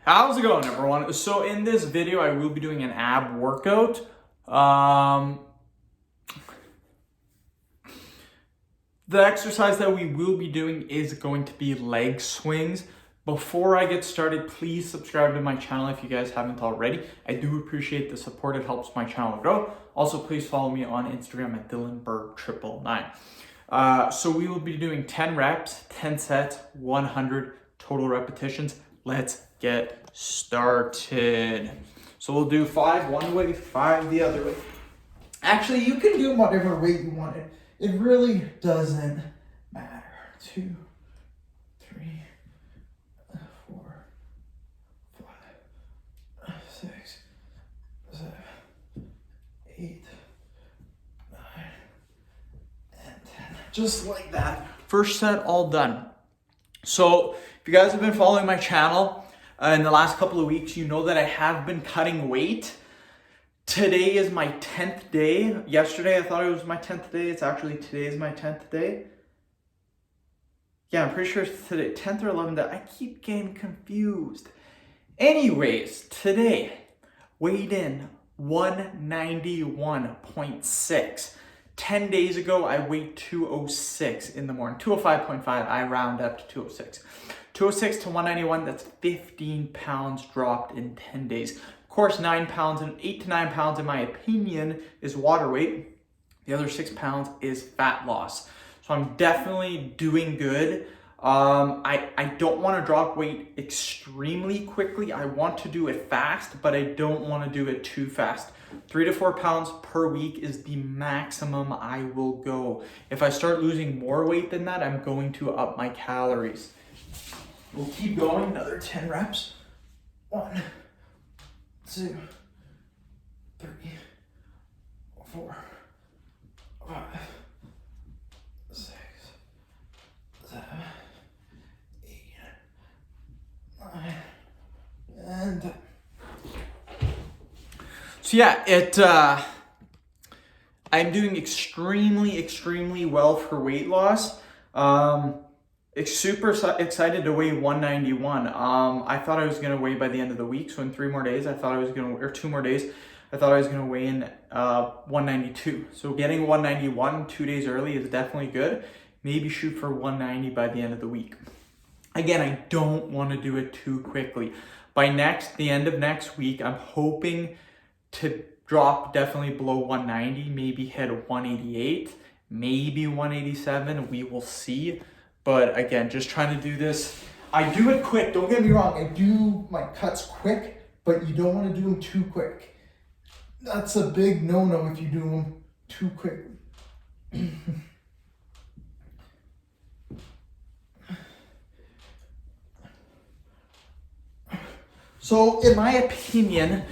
How's it going, everyone? So in this video, I will be doing an ab workout. The exercise that we will be doing is going to be leg swings. Before I get started, please subscribe to my channel if you guys haven't already. I do appreciate the support. It helps my channel grow. Also, please follow me on Instagram at DylanBerg999. So we will be doing 10 reps, 10 sets, 100 total repetitions. Let's get started. So we'll do 5 one way, 5 the other way. Actually, you can do whatever weight you want. It really doesn't matter. 2, 3, 4, 5, 6, 7, 8, 9, and 10. Just like that. First set all done. So if you guys have been following my channel in the last couple of weeks, you know that I have been cutting weight. Today is my 10th day. Yesterday I thought it was my 10th day. It's actually today is my 10th day. Yeah, I'm pretty sure it's today, 10th or 11th day. I keep getting confused. Anyways, today, weighed in 191.6. 10 days ago, I weighed 206 in the morning. 205.5, I round up to 206. 206 to 191, that's 15 pounds dropped in 10 days. Of course, 8 to 9 pounds, in my opinion, is water weight. The other 6 pounds is fat loss. So I'm definitely doing good. I don't want to drop weight extremely quickly. I want to do it fast, but I don't want to do it too fast. 3 to 4 pounds per week is the maximum I will go. If I start losing more weight than that, I'm going to up my calories. We'll keep going. Another 10 reps. 1, 2, 3, 4, 5, 6, 7, 8, 9, and 10. So yeah, I'm doing extremely well for weight loss. Super excited to weigh 191. I thought I was gonna weigh by the end of the week. So in 3 more days, or 2 more days, I thought I was gonna weigh in 192. So getting 191 2 days early is definitely good. Maybe shoot for 190 by the end of the week. Again, I don't want to do it too quickly. By the end of next week, I'm hoping to drop definitely below 190, maybe hit 188, maybe 187. We will see. But again, just trying to do this. I do it quick. Don't get me wrong. I do my cuts quick, but you don't want to do them too quick. That's a big no-no if you do them too quick. So in my opinion,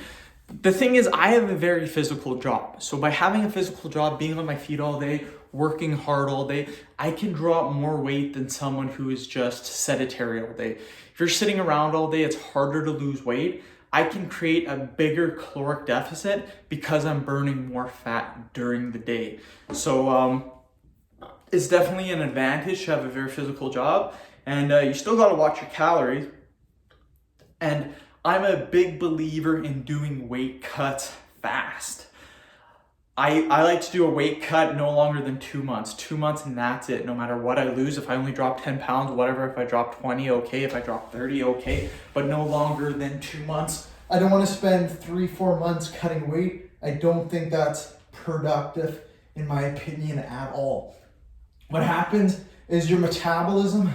the thing is, I have a very physical job. So by having a physical job, being on my feet all day, working hard all day, I can drop more weight than someone who is just sedentary all day. If you're sitting around all day, it's harder to lose weight. I can create a bigger caloric deficit because I'm burning more fat during the day. So it's definitely an advantage to have a very physical job. And you still gotta watch your calories. And I'm a big believer in doing weight cuts fast. I like to do a weight cut no longer than 2 months. 2 months and that's it. No matter what I lose, if I only drop 10 pounds, whatever. If I drop 20, okay. If I drop 30, okay. But no longer than 2 months. I don't want to spend 3-4 months cutting weight. I don't think that's productive, in my opinion, at all. What happens is your metabolism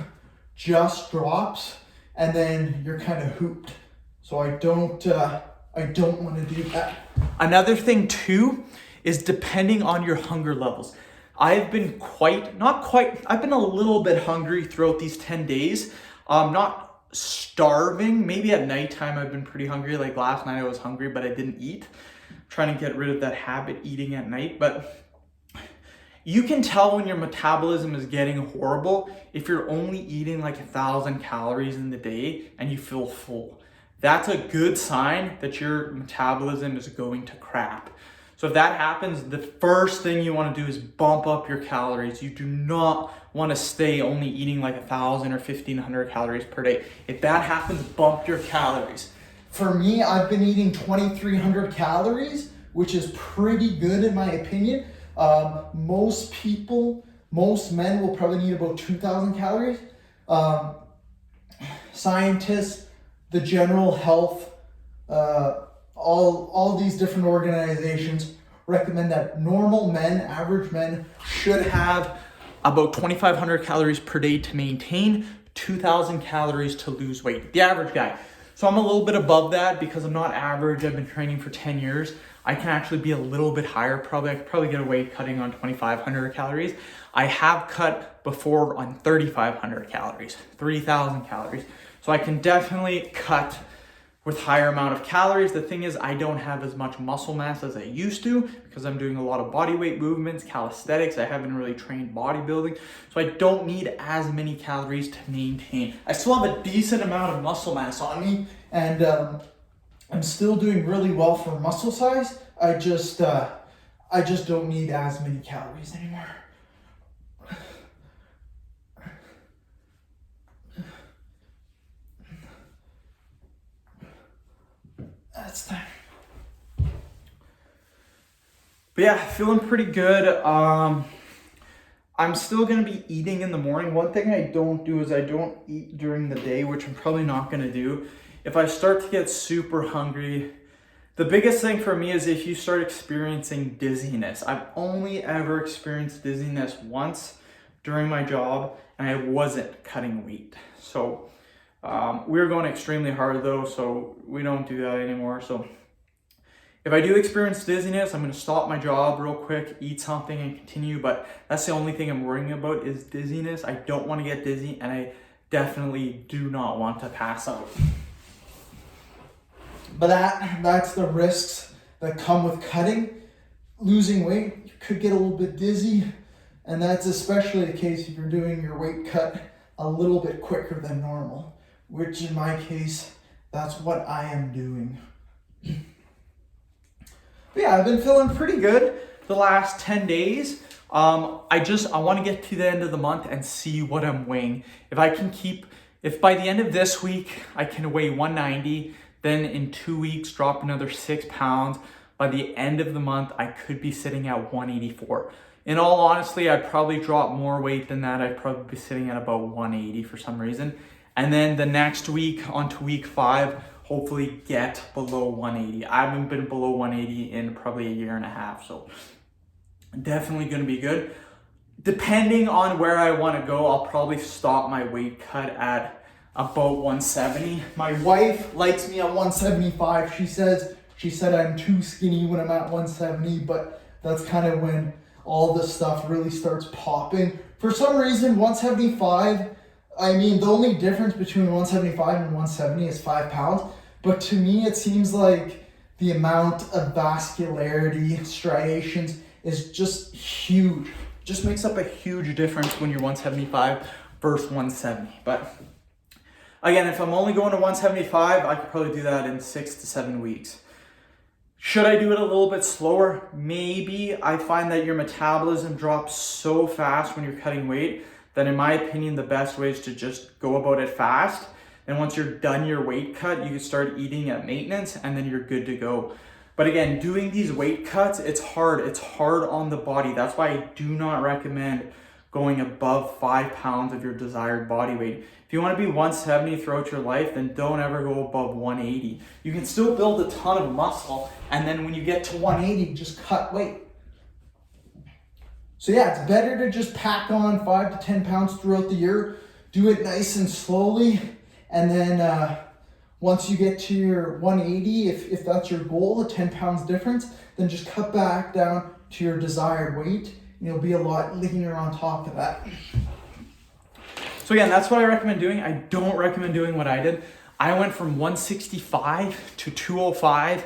just drops, and then you're kind of hooped. So I don't want to do that. Another thing too is depending on your hunger levels. I've been I've been a little bit hungry throughout these 10 days. Not starving. Maybe at nighttime I've been pretty hungry. Like last night I was hungry, but I didn't eat. I'm trying to get rid of that habit, eating at night. But you can tell when your metabolism is getting horrible if you're only eating like 1,000 calories in the day and you feel full. That's a good sign that your metabolism is going to crap. So if that happens, the first thing you want to do is bump up your calories. You do not want to stay only eating like 1,000 or 1,500 calories per day. If that happens, bump your calories. For me, I've been eating 2,300 calories, which is pretty good in my opinion. Most men will probably need about 2,000 calories. Scientists, the general health, all these different organizations recommend that normal men, average men, should have about 2,500 calories per day to maintain, 2,000 calories to lose weight. The average guy. So I'm a little bit above that because I'm not average. I've been training for 10 years. I can actually be a little bit higher. I could probably get away cutting on 2,500 calories. I have cut before on 3,500 calories, 3,000 calories. So I can definitely cut with higher amount of calories. The thing is, I don't have as much muscle mass as I used to because I'm doing a lot of body weight movements, calisthenics. I haven't really trained bodybuilding. So I don't need as many calories to maintain. I still have a decent amount of muscle mass on me, and I'm still doing really well for muscle size. I just don't need as many calories anymore. That's that. But yeah, feeling pretty good. I'm still gonna be eating in the morning. One thing I don't do is I don't eat during the day, which I'm probably not gonna do. If I start to get super hungry, the biggest thing for me is if you start experiencing dizziness. I've only ever experienced dizziness once during my job, and I wasn't cutting weight. So we were going extremely hard though, so we don't do that anymore. So if I do experience dizziness, I'm gonna stop my job real quick, eat something and continue, but that's the only thing I'm worrying about is dizziness. I don't wanna get dizzy, and I definitely do not want to pass out. But that's the risks that come with cutting. Losing weight, you could get a little bit dizzy, and that's especially the case if you're doing your weight cut a little bit quicker than normal, which in my case, that's what I am doing. But yeah, I've been feeling pretty good the last 10 days. I want to get to the end of the month and see what I'm weighing. If by the end of this week, I can weigh 190, then in 2 weeks, drop another 6 pounds. By the end of the month, I could be sitting at 184. In all honesty, I'd probably drop more weight than that. I'd probably be sitting at about 180 for some reason. And then the next week, onto week 5, hopefully get below 180. I haven't been below 180 in probably a year and a half, so definitely gonna be good. Depending on where I wanna go, I'll probably stop my weight cut at about 170. My wife likes me at 175. She said I'm too skinny when I'm at 170, but that's kind of when all this stuff really starts popping. For some reason, 175, I mean, the only difference between 175 and 170 is 5 pounds. But to me, it seems like the amount of vascularity, striations is just huge. Just makes up a huge difference when you're 175 versus 170. But again, if I'm only going to 175, I could probably do that in 6 to 7 weeks. Should I do it a little bit slower? Maybe. I find that your metabolism drops so fast when you're cutting weight that in my opinion, the best way is to just go about it fast. And once you're done your weight cut, you can start eating at maintenance and then you're good to go. But again, doing these weight cuts, it's hard. It's hard on the body. That's why I do not recommend going above 5 pounds of your desired body weight. If you want to be 170 throughout your life, then don't ever go above 180. You can still build a ton of muscle, and then when you get to 180, just cut weight. So yeah, it's better to just pack on 5 to 10 pounds throughout the year. Do it nice and slowly, and then once you get to your 180, if that's your goal, a 10 pounds difference, then just cut back down to your desired weight. And you'll be a lot leaner on top of that. So again, that's what I recommend doing. I don't recommend doing what I did. I went from 165 to 205,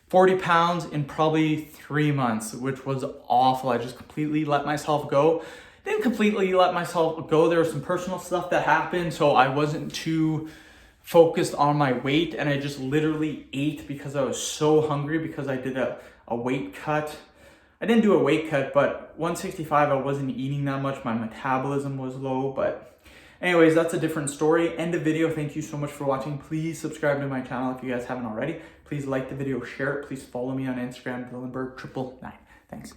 40 pounds in probably 3 months, which was awful. I just completely let myself go. Didn't completely let myself go. There was some personal stuff that happened, so I wasn't too focused on my weight, and I just literally ate because I was so hungry because I did a weight cut. I didn't do a weight cut, but 165, I wasn't eating that much. My metabolism was low, but anyways, that's a different story. End of video. Thank you so much for watching. Please subscribe to my channel if you guys haven't already. Please like the video, share it. Please follow me on Instagram, Dylanberg999. Thanks.